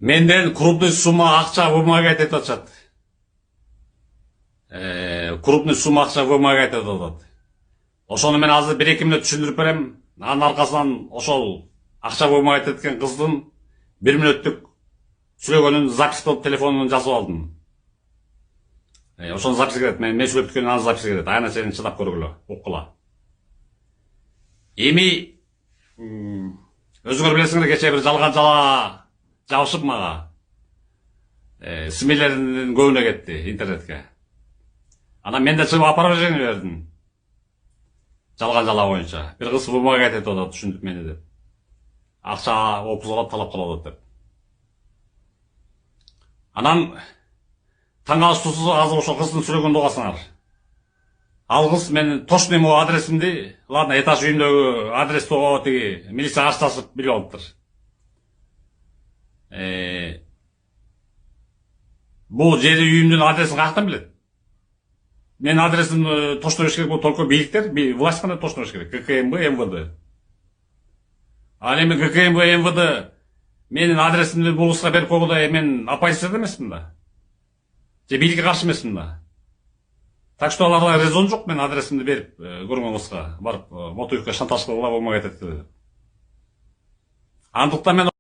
Менден крупный сумма акча вымогать этип атышат. Крупный сумма акча вымогать этип атат. Ошону мен азыр 1-2 мүнөт түшүндүрүп берем. Анын аркасынан ошол акча вымогать эткен кыздын 1 мүнөттүк сүйлөгөнүн запись кылып телефонун жазып алдым. Ошону запись керет. Мен сүйлөп бүткөн анын запись керет. Ай нерсени чыдап көргүлө, уккула. Эми өзүңөр билесиңер, кечээ бир жалган жала жабышып мага. Симилеринин көбүнө кетти интернетке. Анан мен да чыгып опровержение бердим. Жалган жала боюнча. Бир кыз вымогать этип атат, түшүндүп мени деп. Акча опузалап талап кылып деп. Анан таң алыштуусу азыр ошол кыздын сүйлөгөнүн угасыңар. Ал кыз менин точный адресимди, ладно, этаж үйүмдөгү адрести тиги милиция ашташып билип алыптыр. Бул жери үйүмдүн адресин каяктан билет? Менин адресимди точно бериш керек, бул только бийликтер, власть кандай точно бериш керек? ГКМБ, МВД. Ал эми ГКМБ, МВД менин адресимди бул кызга берип койгондо мен оппозицияда эмесмин да. Же бийликке каршы эмесмин да. Так что аларда резон жок мен адресимди берип көргөн кызга барып Мотуевке шантаж кылгыла болмок этет деп. Андыктан мен